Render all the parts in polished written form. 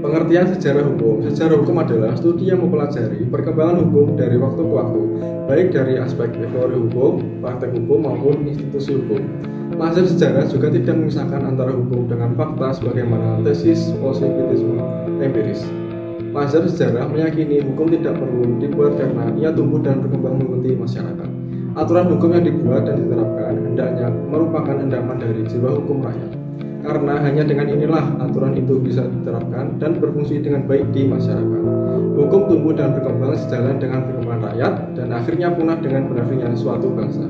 Pengertian sejarah hukum. Sejarah hukum adalah studi yang mempelajari perkembangan hukum dari waktu ke waktu, baik dari aspek teori hukum, praktek hukum, maupun institusi hukum. Mazhab sejarah juga tidak memisahkan antara hukum dengan fakta sebagaimana tesis positivisme empiris. Mazhab sejarah meyakini hukum tidak perlu dibuat karena ia tumbuh dan berkembang mengikuti masyarakat. Aturan hukum yang dibuat dan diterapkan hendaknya merupakan endapan dari jiwa hukum rakyat. Karena hanya dengan inilah aturan itu bisa diterapkan dan berfungsi dengan baik di masyarakat. Hukum tumbuh dan berkembang sejalan dengan perkembangan rakyat dan akhirnya punah dengan berakhirnya suatu bangsa.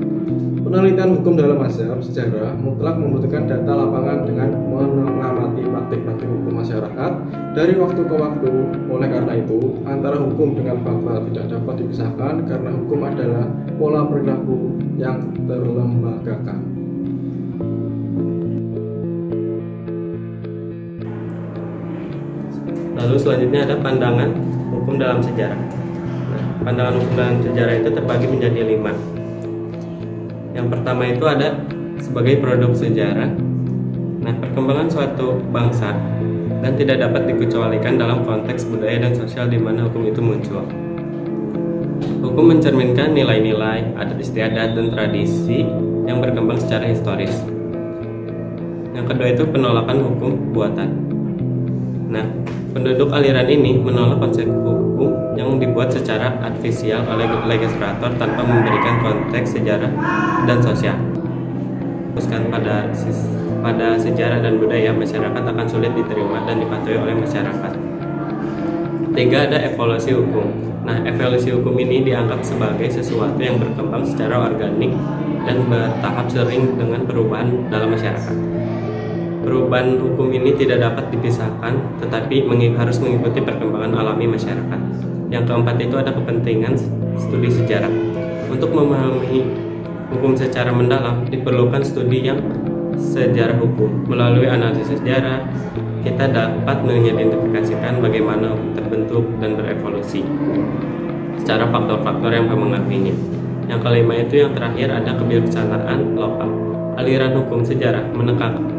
Penelitian hukum dalam mazhab sejarah mutlak membutuhkan data lapangan dengan mengamati praktik-praktik hukum masyarakat dari waktu ke waktu. Oleh karena itu, antara hukum dengan fakta tidak dapat dipisahkan karena hukum adalah pola perilaku yang terlembagakan. Lalu selanjutnya ada pandangan hukum dalam sejarah. Nah, pandangan hukum dalam sejarah itu terbagi menjadi 5. Yang pertama itu ada sebagai produk sejarah. Nah, perkembangan suatu bangsa dan tidak dapat dikecualikan dalam konteks budaya dan sosial di mana hukum itu muncul. Hukum mencerminkan nilai-nilai, adat istiadat, dan tradisi yang berkembang secara historis. Yang kedua itu penolakan hukum buatan. Nah, penduduk aliran ini menolak konsep hukum yang dibuat secara artifisial oleh legislator tanpa memberikan konteks sejarah dan sosial. Fokuskan pada sejarah dan budaya, masyarakat akan sulit diterima dan dipatuhi oleh masyarakat. 3. Ada evolusi hukum. Nah, evolusi hukum ini dianggap sebagai sesuatu yang berkembang secara organik dan bertahap sering dengan perubahan dalam masyarakat. Perubahan hukum ini tidak dapat dipisahkan, tetapi harus mengikuti perkembangan alami masyarakat. Yang keempat itu ada kepentingan studi sejarah. Untuk memahami hukum secara mendalam, diperlukan studi yang sejarah hukum. Melalui analisis sejarah, kita dapat mengidentifikasikan bagaimana hukum terbentuk dan berevolusi secara faktor-faktor yang mempengaruhinya. Yang kelima itu yang terakhir ada kebijaksanaan lokal. Aliran hukum sejarah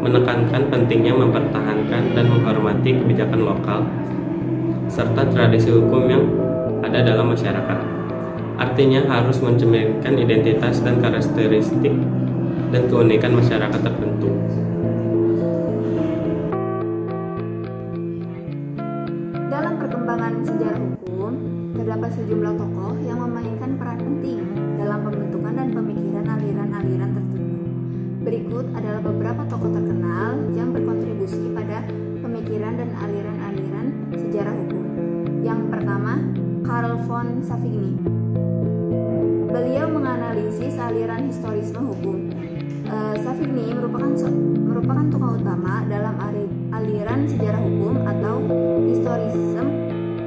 menekankan pentingnya mempertahankan dan menghormati kebijakan lokal serta tradisi hukum yang ada dalam masyarakat. Artinya harus mencerminkan identitas dan karakteristik dan keunikan masyarakat tertentu. Dalam perkembangan sejarah hukum, terdapat sejumlah tokoh yang memainkan peran penting dalam pembentukan dan pemikiran aliran-aliran tertentu. Berikut adalah beberapa tokoh terkenal yang berkontribusi pada pemikiran dan aliran-aliran sejarah hukum. Yang pertama, Carl von Savigny. Beliau menganalisis aliran historisme hukum. Savigny merupakan tokoh utama dalam aliran sejarah hukum atau historisme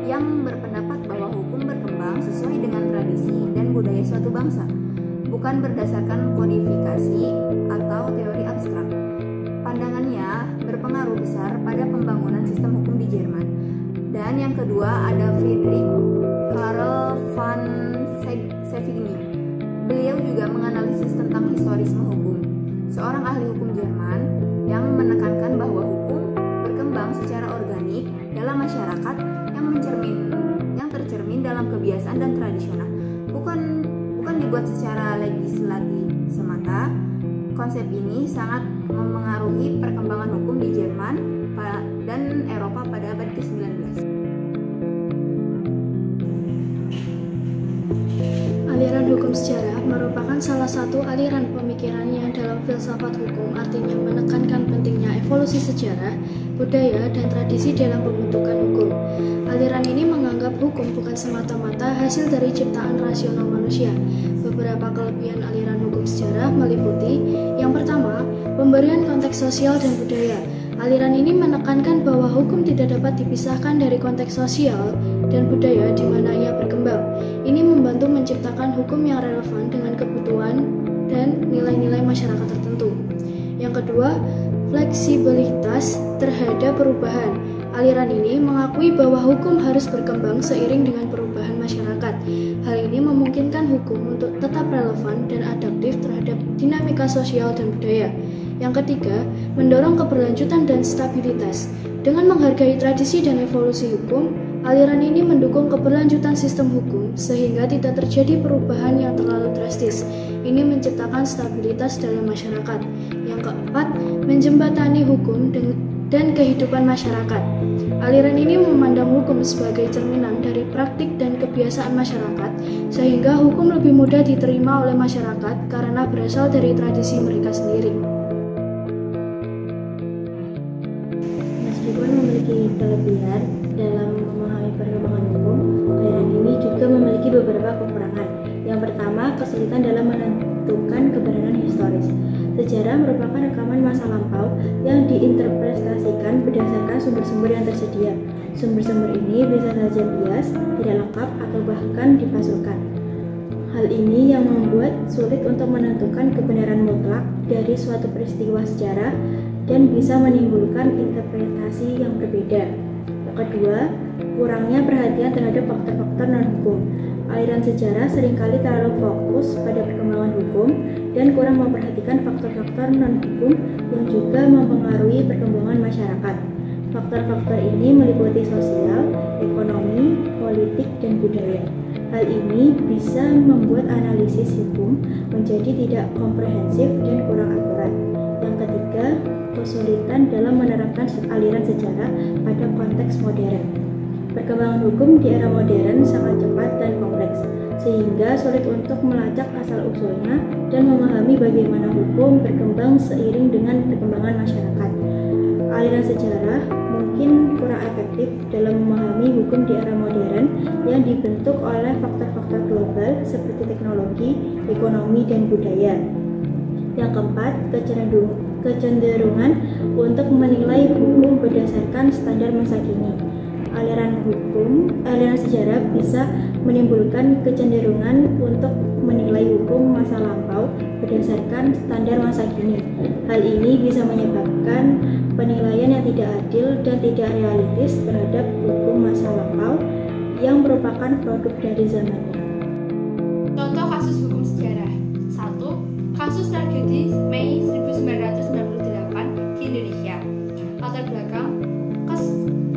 yang berpendapat bahwa hukum berkembang sesuai dengan tradisi dan budaya suatu bangsa, bukan berdasarkan kodifikasi atau teori abstrak. Pandangannya berpengaruh besar pada pembangunan sistem hukum di Jerman. Dan yang kedua ada Friedrich Karl von Savigny. Beliau juga menganalisis tentang historisme hukum. Seorang ahli hukum Jerman yang menekankan bahwa hukum berkembang secara organik dalam masyarakat yang tercermin dalam kebiasaan dan tradisional, bukan dibuat secara legislatif semata. Konsep ini sangat memengaruhi perkembangan hukum di Jerman dan Eropa pada abad ke-19. Aliran hukum sejarah merupakan salah satu aliran pemikirannya dalam filsafat hukum, artinya menekankan pentingnya evolusi sejarah, budaya, dan tradisi dalam pembentukan hukum. Aliran ini menganggap hukum bukan semata-mata hasil dari ciptaan rasional manusia. Beberapa kelebihan aliran hukum sejarah meliputi: yang pertama, pemberian konteks sosial dan budaya. Aliran ini menekankan bahwa hukum tidak dapat dipisahkan dari konteks sosial dan budaya di mana ia berkembang. Ini membantu menciptakan hukum yang relevan dengan kebutuhan dan nilai-nilai masyarakat tertentu. Yang kedua, fleksibilitas terhadap perubahan. Aliran ini mengakui bahwa hukum harus berkembang seiring dengan perubahan masyarakat. Hal ini memungkinkan hukum untuk tetap relevan dan adaptif terhadap dinamika sosial dan budaya. Yang ketiga, mendorong keberlanjutan dan stabilitas. Dengan menghargai tradisi dan evolusi hukum, aliran ini mendukung keberlanjutan sistem hukum sehingga tidak terjadi perubahan yang terlalu drastis. Ini menciptakan stabilitas dalam masyarakat. Yang keempat, menjembatani hukum dan kehidupan masyarakat. Aliran ini memandang hukum sebagai cerminan dari praktik dan kebiasaan masyarakat, sehingga hukum lebih mudah diterima oleh masyarakat karena berasal dari tradisi mereka sendiri. Meskipun memiliki kelebihan dalam memahami perkembangan hukum, aliran ini juga memiliki beberapa kekurangan. Yang pertama, kesulitan dalam menentukan kebenaran historis. Sejarah merupakan rekaman masa lampau yang diinterpretasikan berdasarkan sumber-sumber yang tersedia. Sumber-sumber ini bisa saja bias, tidak lengkap, atau bahkan dipalsukan. Hal ini yang membuat sulit untuk menentukan kebenaran mutlak dari suatu peristiwa sejarah dan bisa menimbulkan interpretasi yang berbeda. Yang kedua, kurangnya perhatian terhadap faktor-faktor non-hukum. Aliran sejarah seringkali terlalu fokus pada perkembangan hukum dan kurang memperhatikan faktor-faktor non-hukum yang juga mempengaruhi perkembangan masyarakat. Faktor-faktor ini meliputi sosial, ekonomi, politik, dan budaya. Hal ini bisa membuat analisis hukum menjadi tidak komprehensif dan kurang akurat. Yang ketiga, kesulitan dalam menerapkan aliran sejarah pada konteks modern. Perkembangan hukum di era modern sangat cepat dan kompleks, sehingga sulit untuk melacak asal-usulnya dan memahami bagaimana hukum berkembang seiring dengan perkembangan masyarakat. Aliran sejarah mungkin kurang efektif dalam memahami hukum di era modern yang dibentuk oleh faktor-faktor global seperti teknologi, ekonomi, dan budaya. Yang keempat, kecenderungan untuk menilai hukum berdasarkan standar masa kini. Aliran sejarah bisa menimbulkan kecenderungan untuk menilai hukum masa lampau berdasarkan standar masa kini. Hal ini bisa menyebabkan penilaian yang tidak adil dan tidak realistis terhadap hukum masa lampau yang merupakan produk dari zamannya. Contoh kasus hukum sejarah. 1. Kasus tragedi Mei 1998 di Indonesia. Latar belakang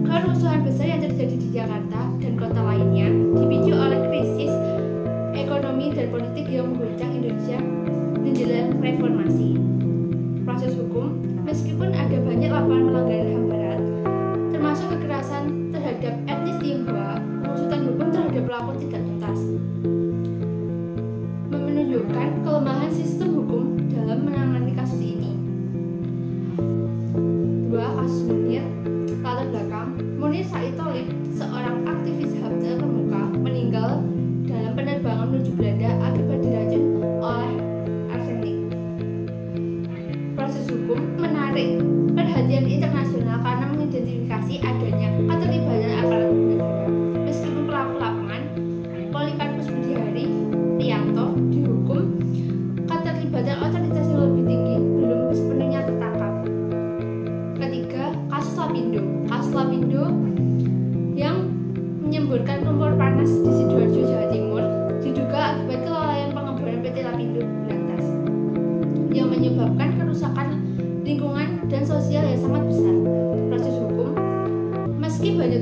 kerusuhan besar yang terjadi di Jakarta dan kota lainnya dipicu oleh krisis ekonomi dan politik yang mengguncang Indonesia menjelang reformasi. Proses hukum, meskipun ada banyak laporan pelanggaran HAM berat, termasuk kekerasan terhadap etnis Tionghoa, pengusutan hukum terhadap pelaku tidak tuntas, menunjukkan kelemahan sistem hukum dalam menangani kasus ini. 2. Kasus Munir. Latar belakang, Munir Said Tholib, seorang aktivis HAM terkemuka, meninggal dalam penerbangan menuju Belanda akibat diracun oleh arsenik. Proses hukum menarik perhatian internasional karena mengidentifikasi adanya keterlibatan aparat negara. Meskipun pelaku lapangan, Polikarpus Budihari Prianto, dihukum, keterlibatan otoritas yang lebih tinggi belum sepenuhnya tertangkap. Ketiga, kasus Lapindo. Kasus Lapindo yang menyemburkan lumpur panas di Sidoarjo, Jawa Timur, diduga akibat kelalaian pengeboran PT Lapindo Berantas yang menyebabkan kerusakan lingkungan dan sosial yang sangat besar. Proses hukum, meski banyak